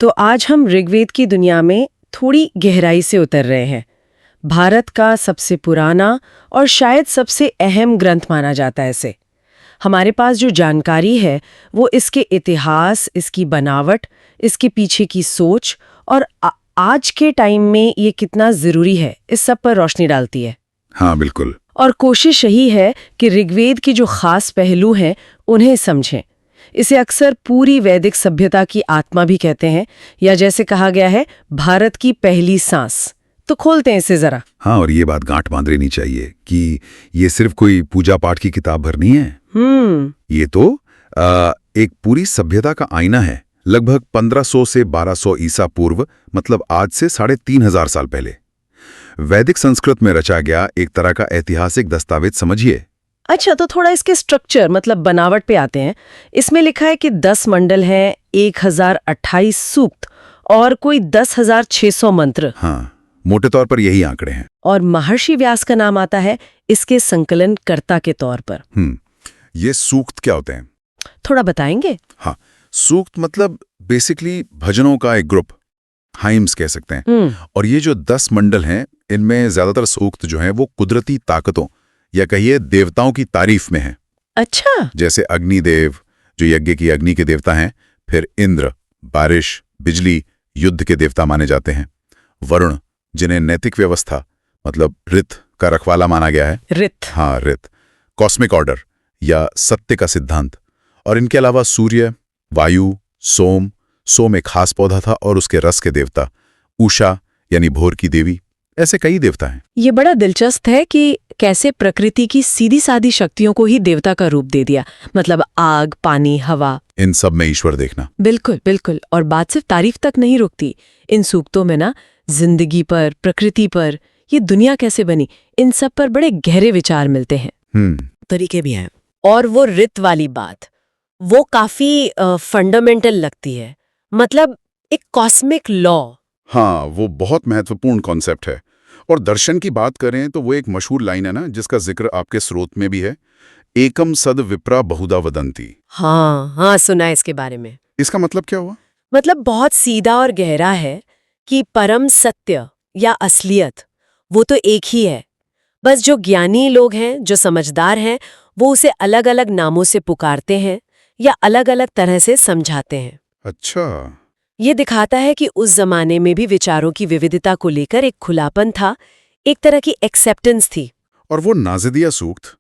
तो आज हम ऋग्वेद की दुनिया में थोड़ी गहराई से उतर रहे हैं। भारत का सबसे पुराना और शायद सबसे अहम ग्रंथ माना जाता है इसे। हमारे पास जो जानकारी है वो इसके इतिहास, इसकी बनावट, इसके पीछे की सोच और आज के टाइम में ये कितना ज़रूरी है, इस सब पर रोशनी डालती है। हाँ, बिल्कुल। और कोशिश यही है कि ऋग्वेद की जो खास पहलू हैं उन्हें समझें। इसे अक्सर पूरी वैदिक सभ्यता की आत्मा भी कहते हैं, या जैसे कहा गया है, भारत की पहली सांस। तो खोलते हैं इसे जरा। हाँ, और ये बात गांठ बांध लेनी चाहिए कि ये सिर्फ कोई पूजा पाठ की किताब भर नहीं है। ये तो एक पूरी सभ्यता का आईना है। लगभग 1500 से 1200 ईसा पूर्व, मतलब आज से 3500 साल पहले वैदिक संस्कृत में रचा गया एक तरह का ऐतिहासिक दस्तावेज समझिए। अच्छा, तो थोड़ा इसके स्ट्रक्चर मतलब बनावट पे आते हैं। इसमें लिखा है कि 10 मंडल हैं, 1028 सूक्त और कोई 10,600 मंत्र। हाँ, मोटे तौर पर यही आंकड़े हैं। और महर्षि व्यास का नाम आता है इसके संकलनकर्ता के तौर पर। ये सूक्त क्या होते हैं? थोड़ा बताएंगे? हाँ, सूक्त मतलब बेसिकली भजनों का एक ग्रुप, हाइम्स कह सकते हैं। और ये जो 10 मंडल हैं, इनमें ज्यादातर सूक्त जो हैं वो कुदरती ताकतों या कहिए देवताओं की तारीफ में है। अच्छा। जैसे अग्निदेव, जो यज्ञ की अग्नि के देवता हैं, फिर इंद्र, बारिश, बिजली, युद्ध के देवता माने जाते हैं। वरुण, जिन्हें नैतिक व्यवस्था मतलब ऋत का रखवाला माना गया है। ऋत? हाँ, ऋत। कॉस्मिक ऑर्डर या सत्य का सिद्धांत। और इनके अलावा सूर्य, वायु, सोम एक खास पौधा था और उसके रस के देवता, उषा यानी भोर की देवी, ऐसे कई देवता हैं। ये बड़ा दिलचस्प है कि कैसे प्रकृति की सीधी सादी शक्तियों को ही देवता का रूप दे दिया। मतलब आग, पानी, हवा, इन सब में ईश्वर देखना। बिल्कुल बिल्कुल। और बात सिर्फ तारीफ तक नहीं रुकती। इन सूक्तों में ना जिंदगी पर, प्रकृति पर, ये दुनिया कैसे बनी, इन सब पर बड़े गहरे विचार मिलते हैं। तरीके भी हैं। और वो ऋत वाली बात, वो काफी फंडामेंटल लगती है। मतलब एक कॉस्मिक लॉ। हाँ, वो बहुत महत्वपूर्ण कॉन्सेप्ट है। और दर्शन की बात करें तो वो एक मशहूर लाइन है ना, जिसका जिक्र आपके स्रोत में भी है, एकम सद विप्रा बहुधा वदंती। हाँ, सुना है इसके बारे में। इसका मतलब क्या हुआ? मतलब बहुत सीधा और गहरा है कि परम सत्य या असलियत वो तो एक ही है। बस जो ज्ञानी लोग हैं, जो समझदार हैं, वो उसे अलग अलग नामों से पुकारते हैं या अलग अलग तरह से समझाते हैं। अच्छा। ये दिखाता है कि उस जमाने में भी विचारों की विविधता को लेकर एक खुलापन था, एक तरह की एक्सेप्टेंस थी। और वो नाजिदिया सूक्त,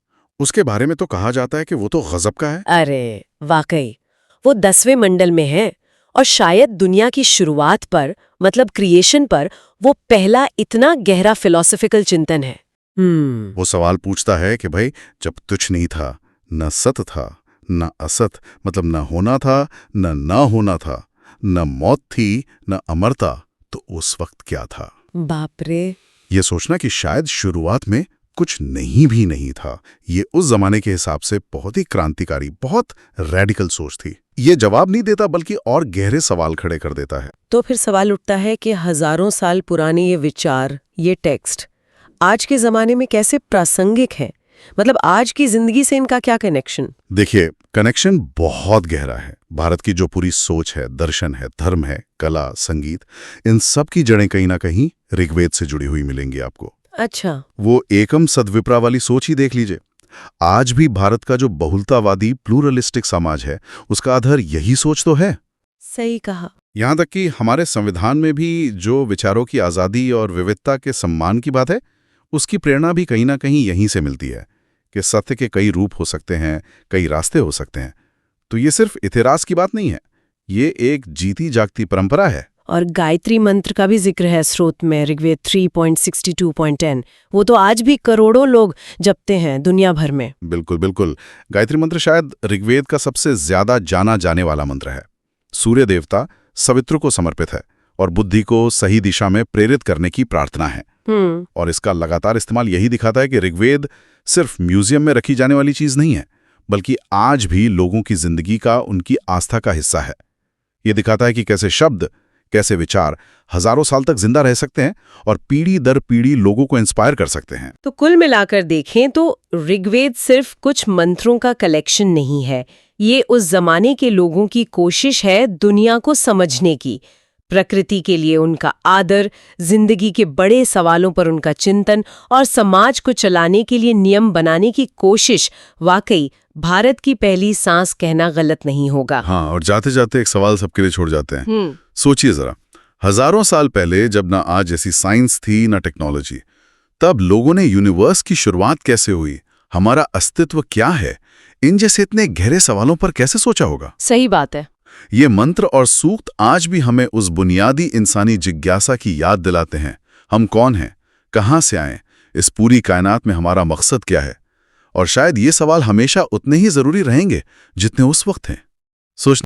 उसके बारे में तो कहा जाता है कि वो तो गजब का है। अरे वाकई, वो 10वें मंडल में है और शायद दुनिया की शुरुआत पर, मतलब क्रिएशन पर, वो पहला इतना गहरा फिलॉसफिकल चिंतन है। वो सवाल पूछता है कि भाई, जब तुच्छ नहीं था, न सत था, न असत, मतलब न होना था, न होना था, न मौत थी, न अमरता, तो उस वक्त क्या था? बाप रे। ये सोचना कि शायद शुरुआत में कुछ नहीं था, ये उस जमाने के हिसाब से बहुत ही क्रांतिकारी, बहुत रेडिकल सोच थी। ये जवाब नहीं देता, बल्कि और गहरे सवाल खड़े कर देता है। तो फिर सवाल उठता है कि हजारों साल पुराने ये विचार, ये टेक्स्ट आज के जमाने में कैसे प्रासंगिक है? मतलब आज की जिंदगी से इनका क्या कनेक्शन? देखिए, कनेक्शन बहुत गहरा है। भारत की जो पूरी सोच है, दर्शन है, धर्म है, कला, संगीत, इन सब की जड़ें कहीं ना कहीं ऋग्वेद से जुड़ी हुई मिलेंगी आपको। अच्छा। वो एकम सद्विप्रा वाली सोच ही देख लीजिए। आज भी भारत का जो बहुलतावादी प्लूरलिस्टिक समाज है, उसका आधार यही सोच तो है। सही कहा। यहाँ तक कि हमारे संविधान में भी जो विचारों की आज़ादी और विविधता के सम्मान की बात है, उसकी प्रेरणा भी कहीं ना कहीं यहीं से मिलती है कि सत्य के कई रूप हो सकते हैं, कई रास्ते हो सकते हैं। तो ये सिर्फ इतिहास की बात नहीं है, ये एक जीती जागती परंपरा है। और गायत्री मंत्र का भी जिक्र है स्रोत में, ऋग्वेद 3.62.10। वो तो आज भी करोड़ों लोग जपते हैं दुनिया भर में। बिल्कुल बिल्कुल। गायत्री मंत्र शायद ऋग्वेद का सबसे ज्यादा जाना जाने वाला मंत्र है। सूर्य देवता सवित्र को समर्पित है और बुद्धि को सही दिशा में प्रेरित करने की प्रार्थना है। और इसका लगातार इस्तेमाल यही दिखाता है कि ऋग्वेद सिर्फ म्यूजियम में रखी जाने वाली चीज नहीं है, बल्कि आज भी लोगों की जिंदगी का, उनकी आस्था का हिस्सा है। ये दिखाता है कि कैसे शब्द, कैसे विचार हजारों साल तक जिंदा रह सकते हैं और पीढ़ी दर पीढ़ी लोगों को इंस्पायर कर सकते हैं। तो कुल मिलाकर देखें तो ऋग्वेद सिर्फ कुछ मंत्रों का कलेक्शन नहीं है, ये उस जमाने के लोगों की कोशिश है दुनिया को समझने की, प्रकृति के लिए उनका आदर, जिंदगी के बड़े सवालों पर उनका चिंतन और समाज को चलाने के लिए नियम बनाने की कोशिश वाकई भारत की पहली सांस कहना गलत नहीं होगा। हाँ, और जाते जाते एक सवाल सबके लिए छोड़ जाते हैं। सोचिए जरा, हजारों साल पहले जब ना आज जैसी साइंस थी ना टेक्नोलॉजी, तब लोगों ने यूनिवर्स की शुरुआत कैसे हुई, हमारा अस्तित्व क्या है, इन जैसे इतने गहरे सवालों पर कैसे सोचा होगा। सही बात है। ये मंत्र और सूक्त आज भी हमें उस बुनियादी इंसानी जिज्ञासा की याद दिलाते हैं। हम कौन हैं, कहाँ से आए, इस पूरी कायनात में हमारा मकसद क्या है। और शायद ये सवाल हमेशा उतने ही जरूरी रहेंगे जितने उस वक्त हैं। सोच